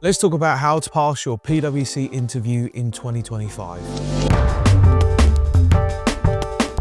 Let's talk about how to pass your PWC interview in 2025.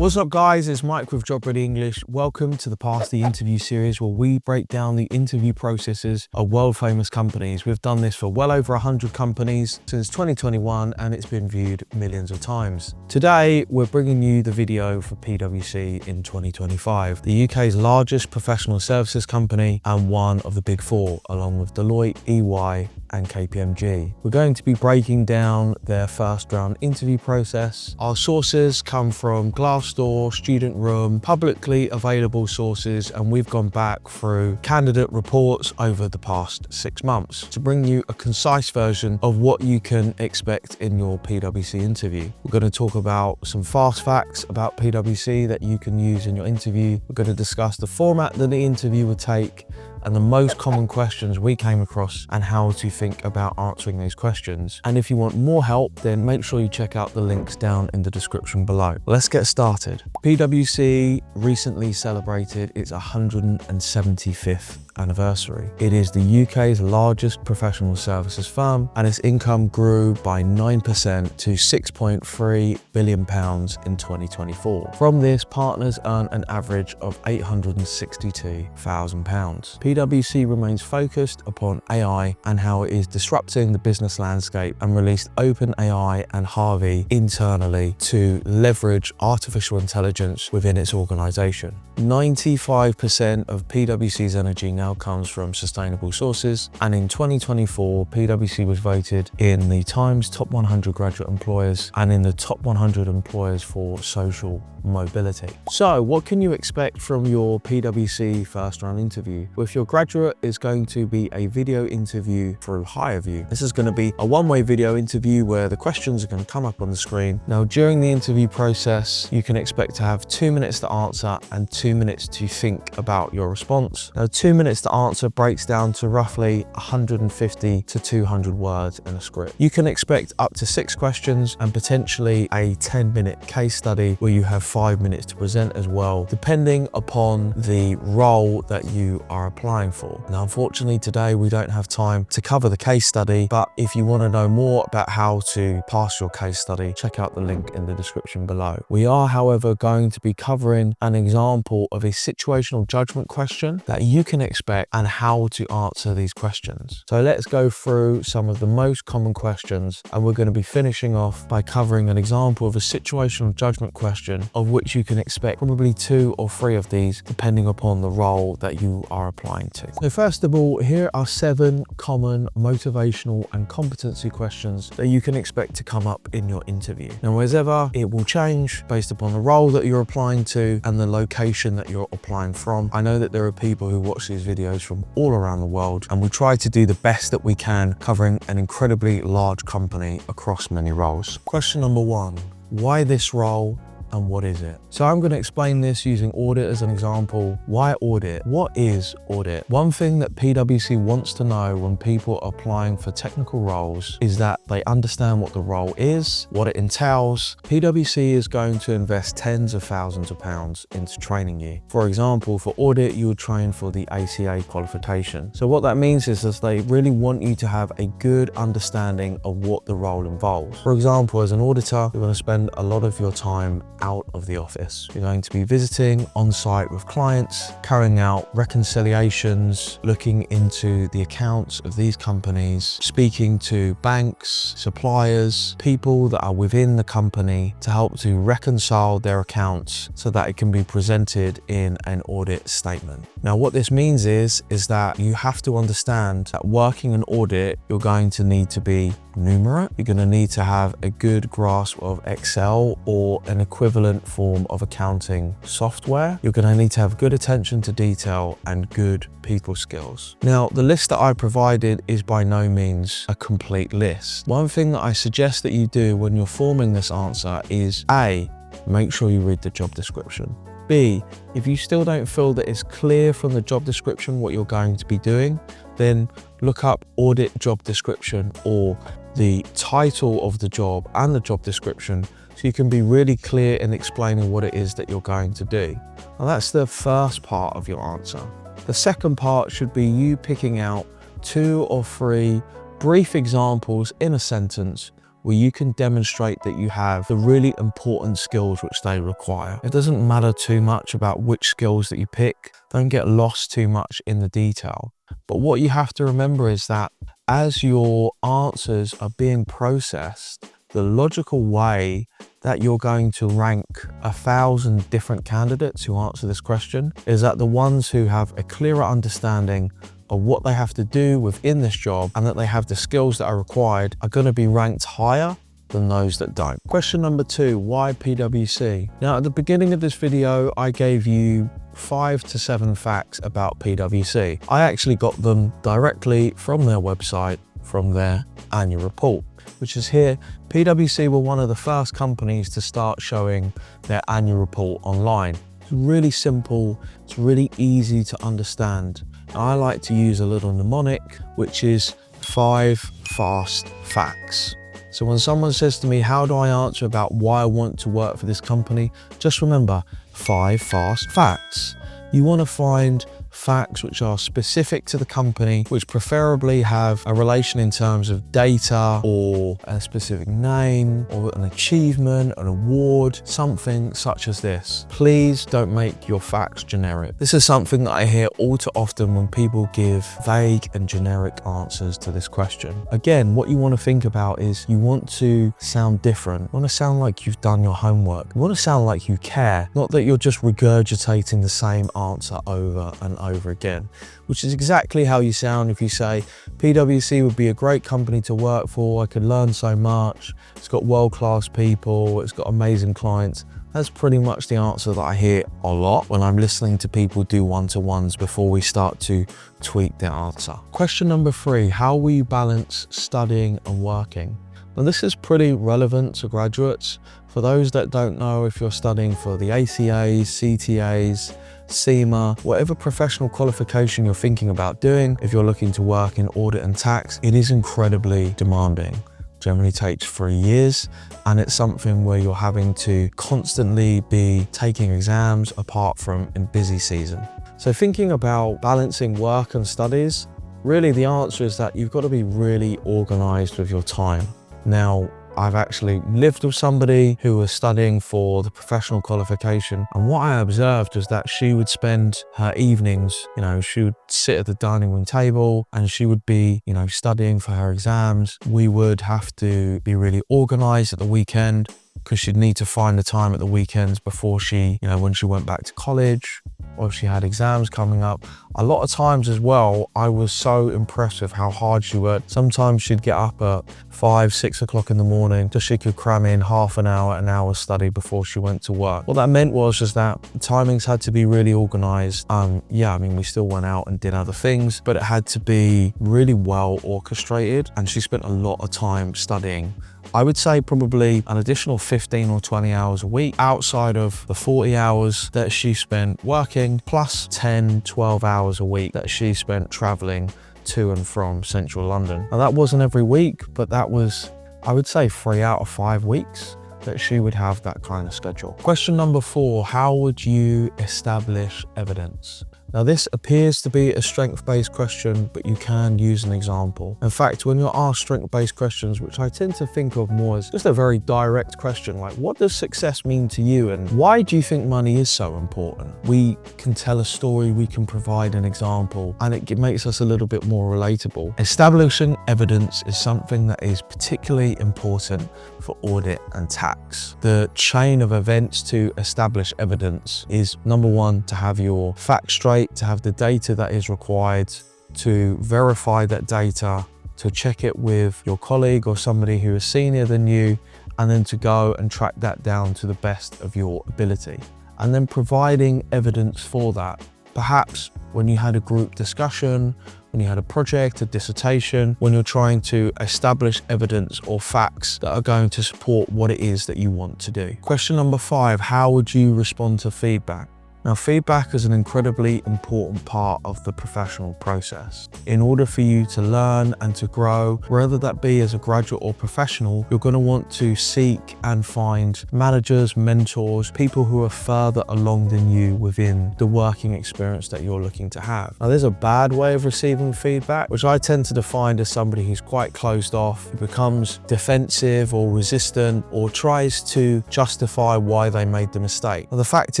What's up guys, it's Mike with Job Ready English. Welcome to the Pass the Interview series where we break down the interview processes of world famous companies. We've done this for well over 100 companies since 2021 and it's been viewed millions of times. Today, we're bringing you the video for PWC in 2025, the UK's largest professional services company and one of the big four, along with Deloitte, EY and KPMG. We're going to be breaking down their first round interview process. Our sources come from Glassdoor, Student Room, publicly available sources, and we've gone back through candidate reports over the past 6 months to bring you a concise version of what you can expect in your PWC interview. We're going to talk about some fast facts about PWC that you can use in your interview. We're going to discuss the format that the interview would take and the most common questions we came across and how to think about answering those questions. And if you want more help, then make sure you check out the links down in the description below. Let's get started. PWC recently celebrated its 175th anniversary. It is the UK's largest professional services firm and its income grew by 9% to £6.3 billion in 2024. From this, partners earn an average of £862,000. PWC remains focused upon AI and how it is disrupting the business landscape and released OpenAI and Harvey internally to leverage artificial intelligence within its organization. 95% of PWC's energy now comes from sustainable sources, and in 2024 PWC was voted in the Times Top 100 Graduate Employers and in the Top 100 Employers for Social Mobility. So what can you expect from your PWC first round interview? Well, if your graduate is going to be a video interview through HireVue. This is going to be a one-way video interview where the questions are going to come up on the screen. Now during the interview process you can expect to have 2 minutes to answer and 2 minutes to think about your response. Now 2 minutes to answer breaks down to roughly 150 to 200 words in a script. You can expect up to 6 questions and potentially a 10-minute case study where you have 5 minutes to present as well, depending upon the role that you are applying for. Now, unfortunately, today we don't have time to cover the case study, but if you want to know more about how to pass your case study, check out the link in the description below. We are, however, going to be covering an example of a situational judgment question that you can expect and how to answer these questions. So let's go through some of the most common questions, and we're going to be finishing off by covering an example of a situational judgment question of which you can expect probably 2 or 3 of these depending upon the role that you are applying to. So first of all, here are 7 common motivational and competency questions that you can expect to come up in your interview. Now as ever, it will change based upon the role that you're applying to and the location that you're applying from. I know that there are people who watch these videos from all around the world, and we try to do the best that we can covering an incredibly large company across many roles. Question number 1, why this role? And what is it? So I'm going to explain this using audit as an example. Why audit? What is audit? One thing that PwC wants to know when people are applying for technical roles is that they understand what the role is, what it entails. PwC is going to invest tens of thousands of pounds into training you. For example, for audit, you would train for the ACA qualification. So what that means is that they really want you to have a good understanding of what the role involves. For example, as an auditor, you're going to spend a lot of your time out of the office. You're going to be visiting on site with clients, carrying out reconciliations, looking into the accounts of these companies, speaking to banks, suppliers, people that are within the company to help to reconcile their accounts so that it can be presented in an audit statement. Now, what this means is that you have to understand that working an audit, you're going to need to be numerate. You're going to need to have a good grasp of Excel or an equivalent form of accounting software. You're going to need to have good attention to detail and good people skills. Now, the list that I provided is by no means a complete list. One thing that I suggest that you do when you're forming this answer is A, make sure you read the job description. B, if you still don't feel that it's clear from the job description what you're going to be doing, then look up audit job description or the title of the job and the job description so you can be really clear in explaining what it is that you're going to do. Now that's the first part of your answer. The second part should be you picking out 2 or 3 brief examples in a sentence where you can demonstrate that you have the really important skills which they require. It doesn't matter too much about which skills that you pick. Don't get lost too much in the detail. But what you have to remember is that as your answers are being processed, the logical way that you're going to rank 1,000 different candidates who answer this question is that the ones who have a clearer understanding of what they have to do within this job and that they have the skills that are required are going to be ranked higher than those that don't. Question number 2, why PWC? Now, at the beginning of this video, I gave you 5 to 7 facts about PWC. I actually got them directly from their website, from their annual report, which is here. PWC were one of the first companies to start showing their annual report online. It's really simple, it's really easy to understand. I like to use a little mnemonic, which is 5 fast facts. So when someone says to me, how do I answer about why I want to work for this company? Just remember 5 fast facts. You want to find facts which are specific to the company, which preferably have a relation in terms of data or a specific name or an achievement, an award, something such as this. Please don't make your facts generic. This is something that I hear all too often when people give vague and generic answers to this question. Again, what you want to think about is you want to sound different. You want to sound like you've done your homework. You want to sound like you care, not that you're just regurgitating the same answer over and over again, which is exactly how you sound if you say PwC would be a great company to work for, I could learn so much, it's got world-class people, it's got amazing clients. That's pretty much the answer that I hear a lot when I'm listening to people do one-to-ones before we start to tweak their answer. Question number 3, how will you balance studying and working? Now this is pretty relevant to graduates. For those that don't know, if you're studying for the ACAs, CTAs, SEMA, whatever professional qualification you're thinking about doing, if you're looking to work in audit and tax, it is incredibly demanding. Generally takes 3 years, and it's something where you're having to constantly be taking exams apart from in busy season. So thinking about balancing work and studies, really the answer is that you've got to be really organized with your time. Now, I've actually lived with somebody who was studying for the professional qualification, and what I observed was that she would spend her evenings, she would sit at the dining room table and she would be, studying for her exams. We would have to be really organized at the weekend because she'd need to find the time at the weekends before she, when she went back to college or if she had exams coming up. A lot of times as well, I was so impressed with how hard she worked. Sometimes she'd get up at 5, 6 o'clock in the morning just so she could cram in half an hour's study before she went to work. What that meant was just that the timings had to be really organized. We still went out and did other things, but it had to be really well orchestrated, and she spent a lot of time studying. I would say probably an additional 15 or 20 hours a week outside of the 40 hours that she spent working, plus 10, 12 hours a week that she spent traveling to and from central London. Now that wasn't every week, but that was, I would say, 3 out of 5 weeks that she would have that kind of schedule. Question number 4, how would you establish evidence? Now this appears to be a strength-based question, but you can use an example. In fact, when you're asked strength-based questions, which I tend to think of more as just a very direct question, like what does success mean to you and why do you think money is so important? We can tell a story, we can provide an example, and it makes us a little bit more relatable. Establishing evidence is something that is particularly important for audit and tax. The chain of events to establish evidence is, number 1, to have your facts straight, to have the data that is required, to verify that data, to check it with your colleague or somebody who is senior than you, and then to go and track that down to the best of your ability. And then providing evidence for that. Perhaps when you had a group discussion, when you had a project, a dissertation, when you're trying to establish evidence or facts that are going to support what it is that you want to do. Question number 5, how would you respond to feedback? Now, feedback is an incredibly important part of the professional process. In order for you to learn and to grow, whether that be as a graduate or professional, you're going to want to seek and find managers, mentors, people who are further along than you within the working experience that you're looking to have. Now, there's a bad way of receiving feedback, which I tend to define as somebody who's quite closed off, who becomes defensive or resistant or tries to justify why they made the mistake. Now, the fact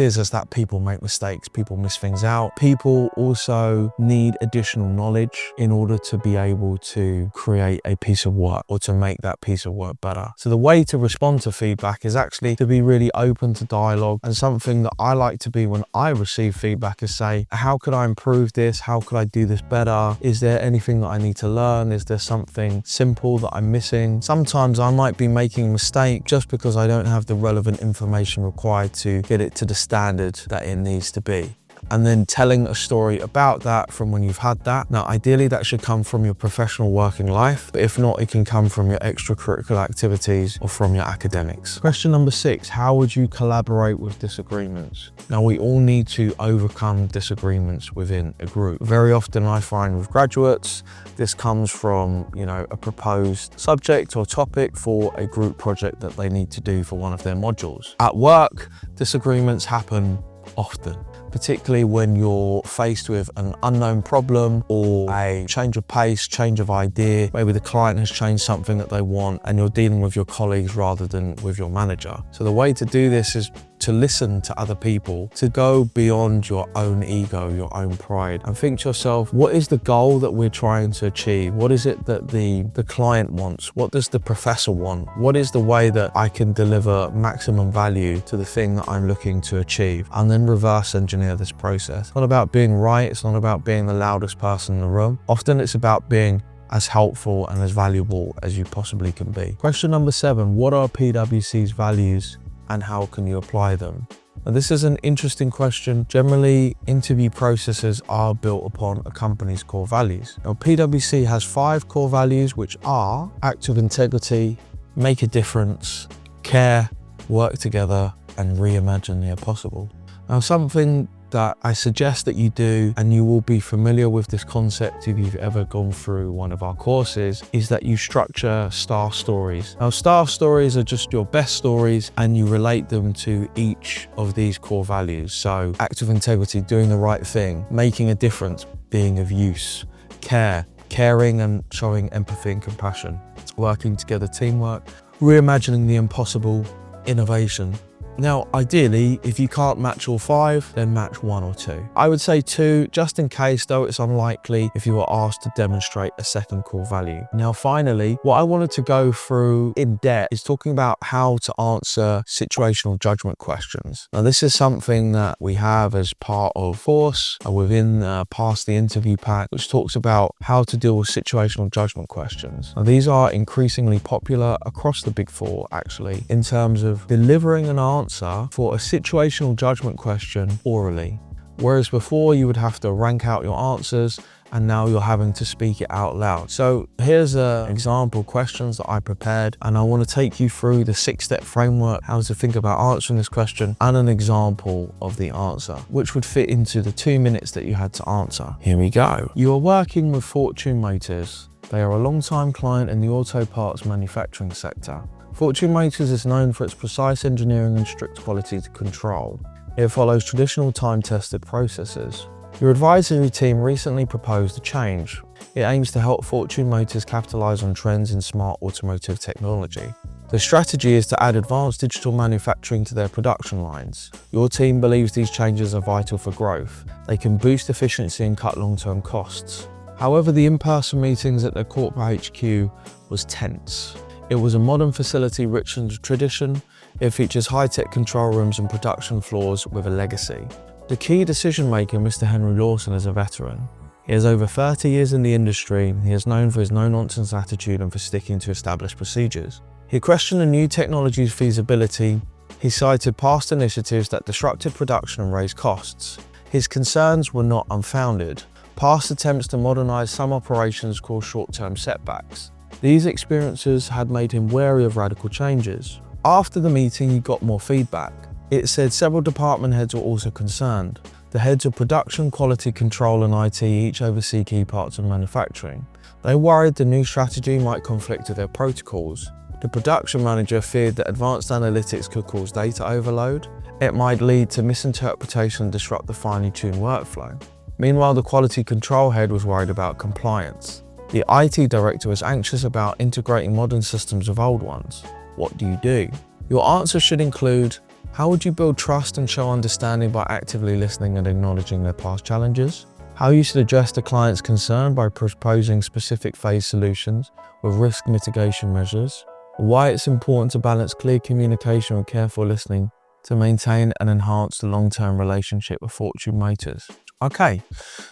is that people make mistakes, people miss things out. People also need additional knowledge in order to be able to create a piece of work or to make that piece of work better. So the way to respond to feedback is actually to be really open to dialogue, and something that I like to be when I receive feedback is say, how could I improve this? How could I do this better? Is there anything that I need to learn? Is there something simple that I'm missing? Sometimes I might be making a mistake just because I don't have the relevant information required to get it to the standard that it needs to be. And then telling a story about that from when you've had that. Now, ideally that should come from your professional working life, but if not, it can come from your extracurricular activities or from your academics. Question number 6, how would you collaborate with disagreements? Now, we all need to overcome disagreements within a group. Very often I find with graduates, this comes from, a proposed subject or topic for a group project that they need to do for one of their modules. At work, disagreements happen often, particularly when you're faced with an unknown problem or a change of pace, change of idea. Maybe the client has changed something that they want and you're dealing with your colleagues rather than with your manager. So the way to do this is to listen to other people, to go beyond your own ego, your own pride, and think to yourself, what is the goal that we're trying to achieve? What is it that the client wants? What does the professor want? What is the way that I can deliver maximum value to the thing that I'm looking to achieve? And then reverse engineer this process. It's not about being right. It's not about being the loudest person in the room. Often it's about being as helpful and as valuable as you possibly can be. Question number 7, what are PwC's values and how can you apply them? Now, this is an interesting question. Generally, interview processes are built upon a company's core values. Now, PwC has 5 core values, which are act with integrity, make a difference, care, work together, and reimagine the impossible. Now, something that I suggest that you do, and you will be familiar with this concept if you've ever gone through one of our courses, is that you structure staff stories. Now, staff stories are just your best stories and you relate them to each of these core values. So act of integrity, doing the right thing, making a difference, being of use, care, caring and showing empathy and compassion, working together, teamwork, reimagining the impossible, innovation. Now, ideally, if you can't match all 5, then match 1 or 2. I would say 2, just in case, though it's unlikely if you were asked to demonstrate a second core value. Now, finally, what I wanted to go through in depth is talking about how to answer situational judgment questions. Now, this is something that we have as part of course within Past the Interview Pack, which talks about how to deal with situational judgment questions. Now, these are increasingly popular across the Big Four, actually, in terms of delivering an answer for a situational judgment question orally. Whereas before you would have to rank out your answers, and now you're having to speak it out loud. So here's an example questions that I prepared, and I want to take you through the 6-step framework, how to think about answering this question, and an example of the answer, which would fit into the 2 minutes that you had to answer. Here we go. You are working with Fortune Motors. They are a long-time client in the auto parts manufacturing sector. Fortune Motors is known for its precise engineering and strict quality control. It follows traditional time-tested processes. Your advisory team recently proposed a change. It aims to help Fortune Motors capitalize on trends in smart automotive technology. The strategy is to add advanced digital manufacturing to their production lines. Your team believes these changes are vital for growth. They can boost efficiency and cut long-term costs. However, the in-person meetings at their corporate HQ was tense. It was a modern facility rich in tradition. It features high-tech control rooms and production floors with a legacy. The key decision maker, Mr. Henry Lawson, is a veteran. He has over 30 years in the industry. He is known for his no-nonsense attitude and for sticking to established procedures. He questioned the new technology's feasibility. He cited past initiatives that disrupted production and raised costs. His concerns were not unfounded. Past attempts to modernize some operations caused short-term setbacks. These experiences had made him wary of radical changes. After the meeting, he got more feedback. It said several department heads were also concerned. The heads of production, quality control and IT each oversee key parts of manufacturing. They worried the new strategy might conflict with their protocols. The production manager feared that advanced analytics could cause data overload. It might lead to misinterpretation and disrupt the finely tuned workflow. Meanwhile, the quality control head was worried about compliance. The IT director was anxious about integrating modern systems with old ones. What do you do? Your answer should include: how would you build trust and show understanding by actively listening and acknowledging their past challenges? How you should address the client's concern by proposing specific phase solutions with risk mitigation measures. Why it's important to balance clear communication with careful listening to maintain and enhance the long-term relationship with Fortune Motors. Okay,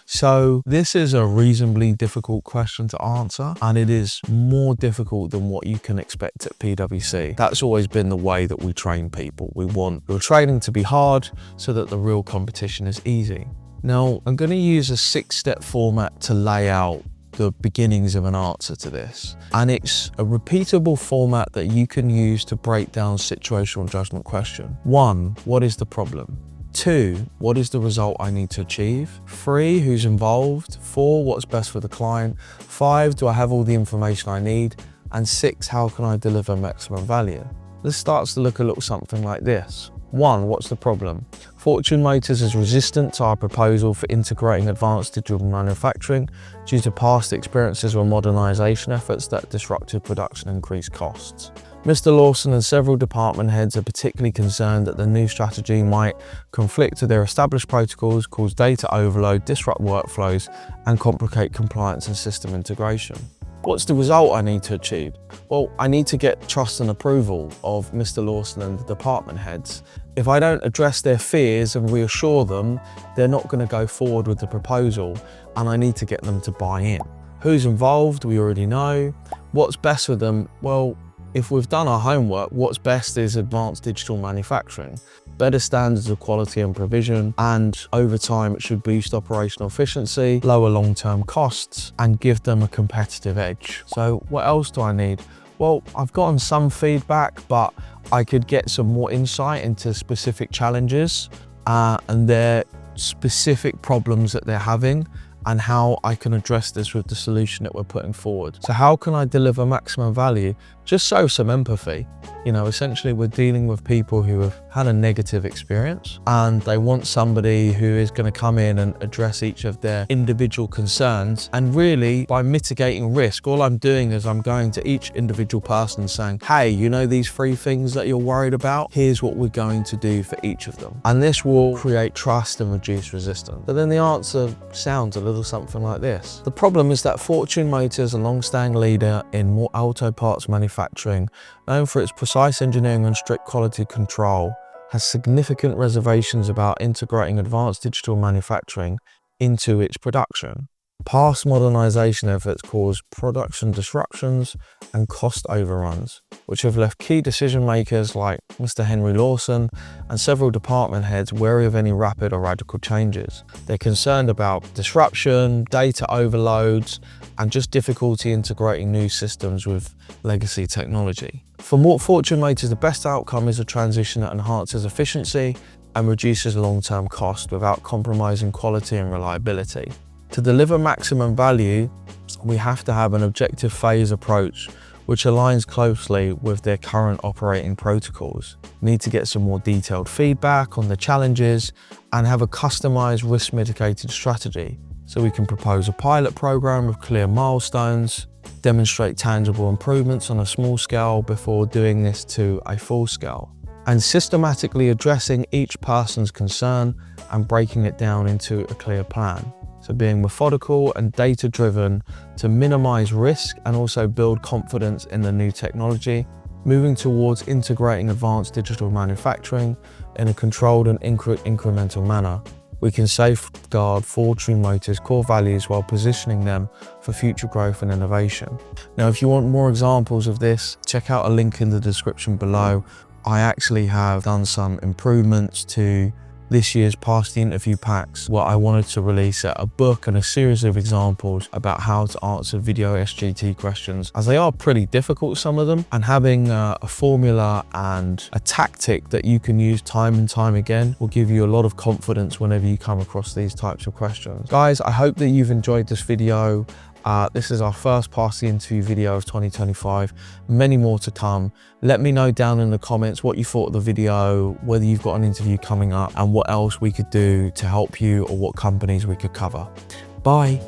so this is a reasonably difficult question to answer, and it is more difficult than what you can expect at PWC. That's always been the way that we train people. We want your training to be hard so that the real competition is easy. Now, I'm going to use a 6-step format to lay out the beginnings of an answer to this. And it's a repeatable format that you can use to break down situational judgment question. 1, what is the problem? 2, what is the result I need to achieve? 3, who's involved? 4, what's best for the client? 5, do I have all the information I need? And 6, how can I deliver maximum value? This starts to look a little something like this. 1, what's the problem? Fortune Motors is resistant to our proposal for integrating advanced digital manufacturing due to past experiences with modernization efforts that disrupted production and increased costs. Mr. Lawson and several department heads are particularly concerned that the new strategy might conflict with their established protocols, cause data overload, disrupt workflows, and complicate compliance and system integration. What's the result I need to achieve? Well, I need to get trust and approval of Mr. Lawson and the department heads. If I don't address their fears and reassure them, they're not going to go forward with the proposal, and I need to get them to buy in. Who's involved? We already know. What's best for them? Well, if we've done our homework, what's best is advanced digital manufacturing. Better standards of quality and provision, and over time it should boost operational efficiency, lower long-term costs, and give them a competitive edge. So what else do I need? Well, I've gotten some feedback, but I could get some more insight into specific challenges and their specific problems that they're having, and how I can address this with the solution that we're putting forward. So how can I deliver maximum value? Just show some empathy. You know, essentially we're dealing with people who have had a negative experience, and they want somebody who is going to come in and address each of their individual concerns. And really, by mitigating risk, all I'm doing is I'm going to each individual person saying, hey, you know these 3 things that you're worried about? Here's what we're going to do for each of them. And this will create trust and reduce resistance. But then the answer sounds a little something like this. The problem is that Fortune Motors, a long-standing leader in auto parts manufacturing, known for its precise engineering and strict quality control, has significant reservations about integrating advanced digital manufacturing into its production. Past modernization efforts cause production disruptions and cost overruns, which have left key decision makers like Mr. Henry Lawson and several department heads wary of any rapid or radical changes. They're concerned about disruption, data overloads, and just difficulty integrating new systems with legacy technology. For Fortune Motors, the best outcome is a transition that enhances efficiency and reduces long-term cost without compromising quality and reliability. To deliver maximum value, we have to have an objective phase approach which aligns closely with their current operating protocols. We need to get some more detailed feedback on the challenges and have a customized risk mitigated strategy, so we can propose a pilot program with clear milestones, demonstrate tangible improvements on a small scale before doing this to a full scale, and systematically addressing each person's concern and breaking it down into a clear plan. So being methodical and data-driven to minimize risk and also build confidence in the new technology, moving towards integrating advanced digital manufacturing in a controlled and incremental manner. We can safeguard Fortune Motors' core values while positioning them for future growth and innovation. Now, if you want more examples of this, check out a link in the description below. I actually have done some improvements to this year's past the interview packs, where I wanted to release a book and a series of examples about how to answer video SGT questions, as they are pretty difficult, some of them, and having a formula and a tactic that you can use time and time again will give you a lot of confidence whenever you come across these types of questions. Guys, I hope that you've enjoyed this video. This is our first past the interview video of 2025, many more to come. Let me know down in the comments what you thought of the video, whether you've got an interview coming up, and what else we could do to help you or what companies we could cover. Bye.